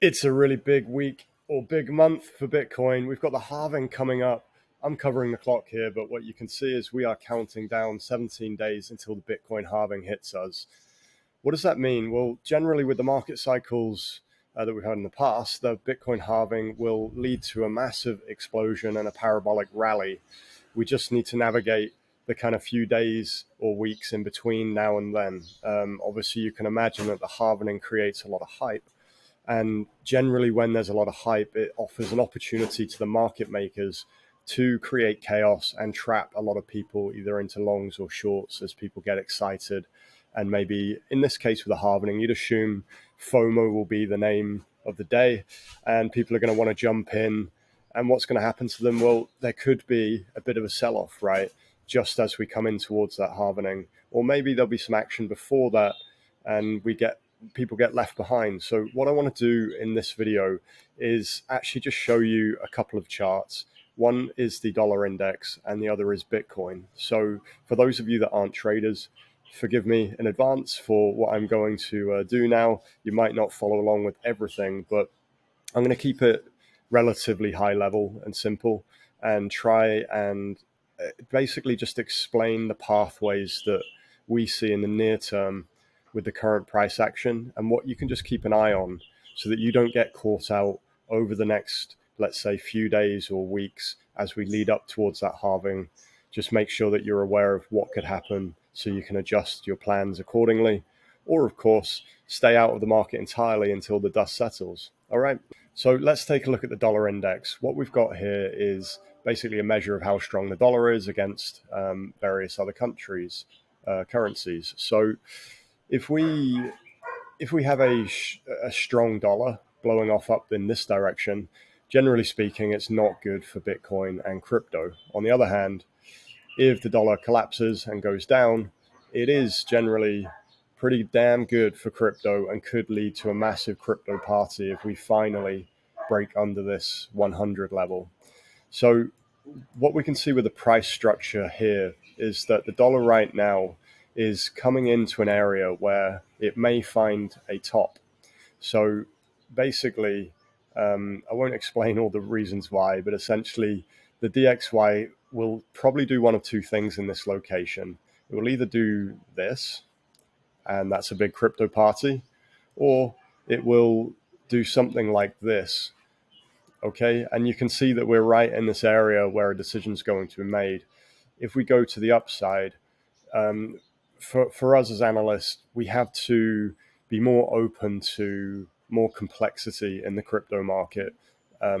It's a really big week or big month for Bitcoin. We've got the halving coming up. I'm covering the clock here, but what you can see is we are counting down 17 days until the Bitcoin halving hits us. What does that mean? Well, generally with the market cycles that we've had in the past, the Bitcoin halving will lead to a massive explosion and a parabolic rally. We just need to navigate the kind of few days or weeks in between now and then. Obviously, you can imagine that the halving creates a lot of hype. And generally, when there's a lot of hype, it offers an opportunity to the market makers to create chaos and trap a lot of people either into longs or shorts as people get excited. And maybe in this case with the halving, you'd assume FOMO will be the name of the day and people are going to want to jump in. And what's going to happen to them? Well, there could be a bit of a sell-off, right? Just as we come in towards that halving, or maybe there'll be some action before that and people get left behind. So what I want to do in this video is actually just show you a couple of charts. One is the dollar index and the other is Bitcoin. So for those of you that aren't traders, forgive me in advance for what I'm going to do now. You might not follow along with everything, but I'm going to keep it relatively high level and simple and try and basically just explain the pathways that we see in the near term with the current price action and what you can just keep an eye on so that you don't get caught out over the next, let's say, few days or weeks as we lead up towards that halving. Just make sure that you're aware of what could happen so you can adjust your plans accordingly. Or, of course, stay out of the market entirely until the dust settles. All right. So let's take a look at the dollar index. What we've got here is basically a measure of how strong the dollar is against various other countries' currencies. So if we have a strong dollar blowing off up in this direction, generally speaking, it's not good for Bitcoin and crypto. On the other hand, if the dollar collapses and goes down, it is generally pretty damn good for crypto and could lead to a massive crypto party if we finally break under this 100 level. So what we can see with the price structure here is that the dollar right now is coming into an area where it may find a top. So basically, I won't explain all the reasons why, but essentially the DXY will probably do one of two things in this location. It will either do this, and that's a big crypto party, or it will do something like this. Okay, and you can see that we're right in this area where a decision is going to be made. If we go to the upside, for us as analysts, we have to be more open to more complexity in the crypto market.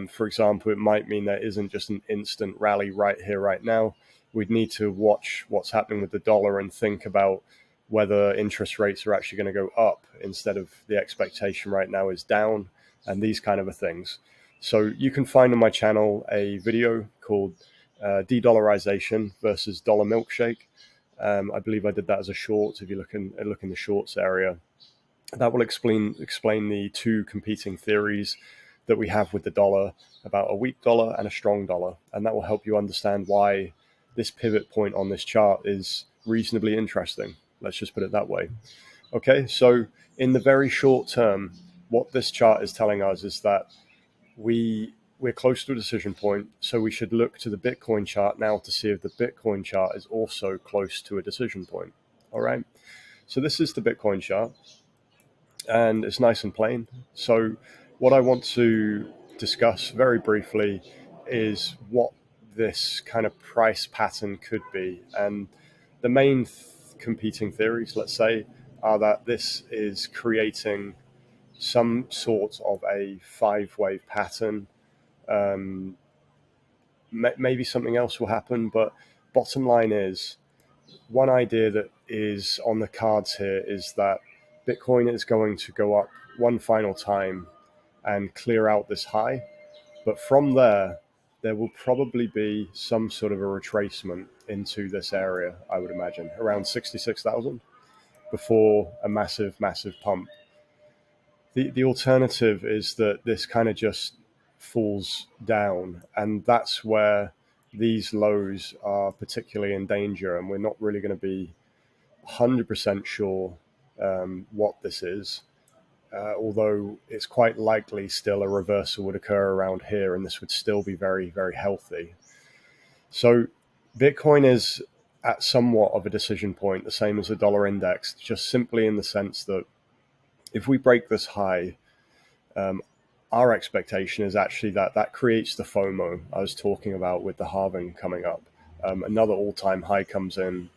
For example, it might mean there isn't just an instant rally right here, right now. We'd need to watch what's happening with the dollar and think about whether interest rates are actually going to go up instead of the expectation right now is down, and these kind of things. So you can find on my channel a video called De-Dollarization versus Dollar Milkshake. I believe I did that as a short. If you look in the shorts area, that will explain the two competing theories that we have with the dollar about a weak dollar and a strong dollar. And that will help you understand why this pivot point on this chart is reasonably interesting. Let's just put it that way. Okay, so in the very short term, what this chart is telling us is that we're close to a decision point, so we should look to the Bitcoin chart now to see if the Bitcoin chart is also close to a decision point. All right, so this is the Bitcoin chart, and it's nice and plain. So what I want to discuss very briefly is what this kind of price pattern could be. And the main competing theories, let's say, are that this is creating some sort of a 5-wave pattern. Maybe something else will happen, but bottom line is, one idea that is on the cards here is that Bitcoin is going to go up one final time and clear out this high. But from there will probably be some sort of a retracement into this area, I would imagine, around 66,000 before a massive, massive pump. The alternative is that this kind of just falls down, and that's where these lows are particularly in danger, and we're not really going to be 100% sure what this is. although it's quite likely still a reversal would occur around here, and this would still be very, very healthy. So Bitcoin is at somewhat of a decision point, the same as the dollar index, just simply in the sense that if we break this high, our expectation is actually that that creates the FOMO I was talking about with the halving coming up. Another all-time high comes in.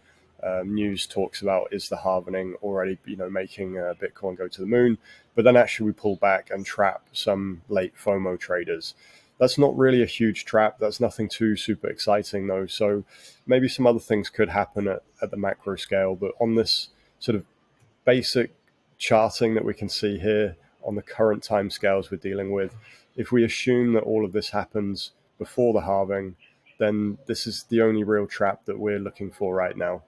News talks about is the halving already, making Bitcoin go to the moon. But then actually we pull back and trap some late FOMO traders. That's not really a huge trap. That's nothing too super exciting though. So maybe some other things could happen at the macro scale. But on this sort of basic charting that we can see here on the current time scales we're dealing with, if we assume that all of this happens before the halving, then this is the only real trap that we're looking for right now.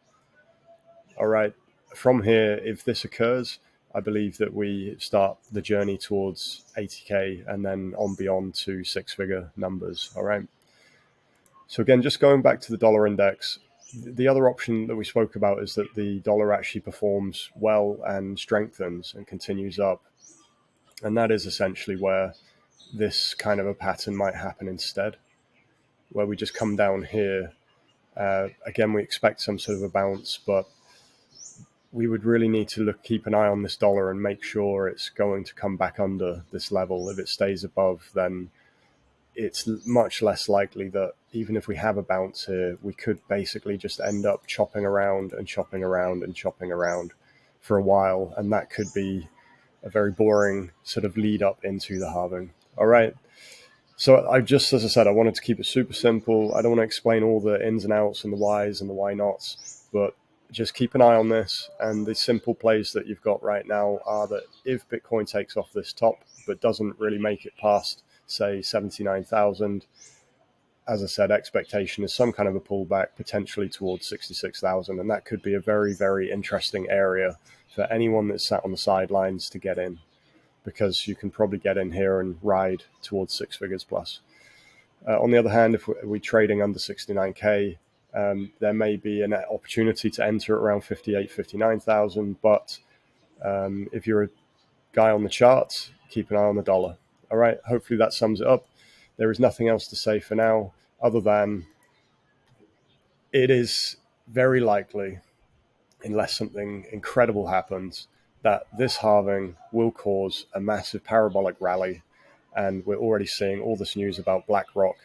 All right, from here, if this occurs, I believe that we start the journey towards 80K and then on beyond to six-figure numbers. All right. So again, just going back to the dollar index, the other option that we spoke about is that the dollar actually performs well and strengthens and continues up. And that is essentially where this kind of a pattern might happen instead, where we just come down here. Again, we expect some sort of a bounce, but we would really need to keep an eye on this dollar and make sure it's going to come back under this level. If it stays above, then it's much less likely that even if we have a bounce here, we could basically just end up chopping around and chopping around and chopping around for a while. And that could be a very boring sort of lead up into the halving. All right. So as I said, I wanted to keep it super simple. I don't want to explain all the ins and outs and the whys and the why nots, but just keep an eye on this. And the simple plays that you've got right now are that if Bitcoin takes off this top, but doesn't really make it past, say, 79,000, as I said, expectation is some kind of a pullback, potentially towards 66,000. And that could be a very, very interesting area for anyone that's sat on the sidelines to get in, because you can probably get in here and ride towards six figures plus. On the other hand, if we're trading under 69K, there may be an opportunity to enter around 58, 59,000. But if you're a guy on the charts, keep an eye on the dollar. All right, hopefully that sums it up. There is nothing else to say for now, other than it is very likely, unless something incredible happens, that this halving will cause a massive parabolic rally. And we're already seeing all this news about BlackRock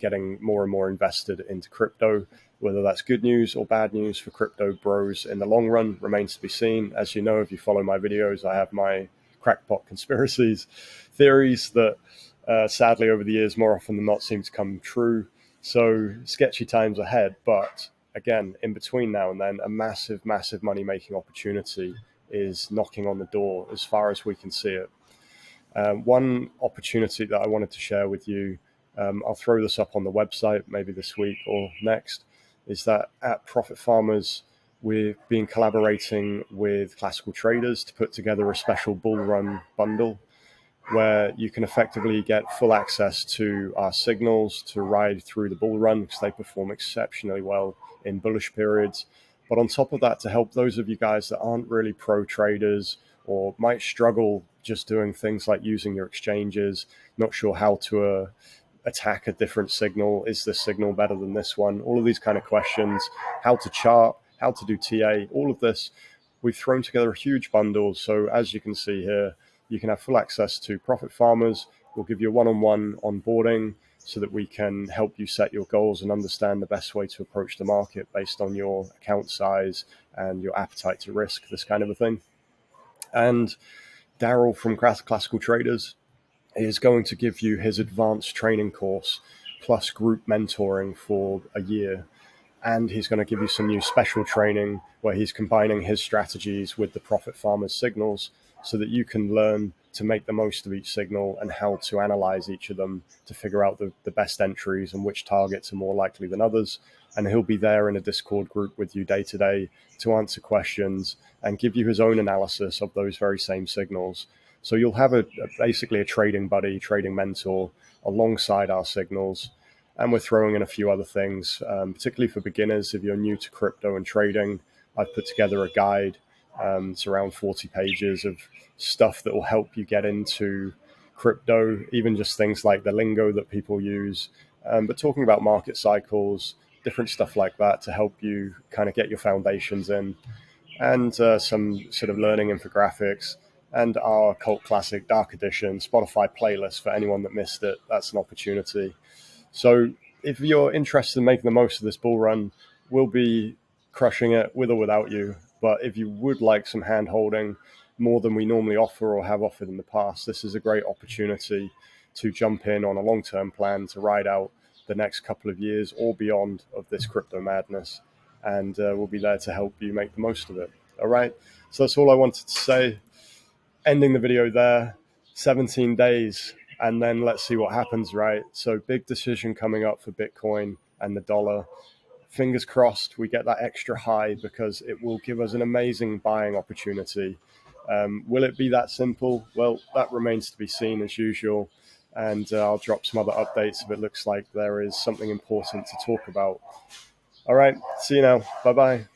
getting more and more invested into crypto. Whether that's good news or bad news for crypto bros in the long run remains to be seen. As you know, if you follow my videos, I have my crackpot conspiracies theories that sadly over the years more often than not seem to come true. So sketchy times ahead. But again, in between now and then, a massive, massive money-making opportunity is knocking on the door as far as we can see it. One opportunity that I wanted to share with you, I'll throw this up on the website maybe this week or next, is that at Profit Farmers, we've been collaborating with classical traders to put together a special bull run bundle where you can effectively get full access to our signals to ride through the bull run, because they perform exceptionally well in bullish periods. But on top of that, to help those of you guys that aren't really pro traders or might struggle just doing things like using your exchanges, not sure how to attack a different signal. Is this signal better than this one? All of these kind of questions, how to chart, how to do TA, all of this. We've thrown together a huge bundle. So as you can see here, you can have full access to Profit Farmers. We'll give you a one-on-one onboarding so that we can help you set your goals and understand the best way to approach the market based on your account size and your appetite to risk, this kind of a thing. And Daryl from Classical Traders is going to give you his advanced training course plus group mentoring for a year. And he's going to give you some new special training where he's combining his strategies with the Profit Farmers signals so that you can learn to make the most of each signal and how to analyze each of them to figure out the best entries and which targets are more likely than others. And he'll be there in a Discord group with you day to day to answer questions and give you his own analysis of those very same signals. So you'll have basically a trading buddy, trading mentor alongside our signals. And we're throwing in a few other things, particularly for beginners. If you're new to crypto and trading, I've put together a guide It's around 40 pages of stuff that will help you get into crypto, even just things like the lingo that people use, but talking about market cycles, different stuff like that to help you kind of get your foundations in, and some sort of learning infographics, and our cult classic Dark Edition Spotify playlist for anyone that missed it. That's an opportunity. So if you're interested in making the most of this bull run, we'll be crushing it with or without you. But if you would like some hand holding more than we normally offer or have offered in the past, this is a great opportunity to jump in on a long-term plan to ride out the next couple of years or beyond of this crypto madness. And we'll be there to help you make the most of it. All right. So that's all I wanted to say. Ending the video there. 17 days. And then let's see what happens, right? So big decision coming up for Bitcoin and the dollar. Fingers crossed we get that extra high because it will give us an amazing buying opportunity. Will it be that simple? Well, that remains to be seen as usual. And I'll drop some other updates if it looks like there is something important to talk about. All right. See you now. Bye-bye.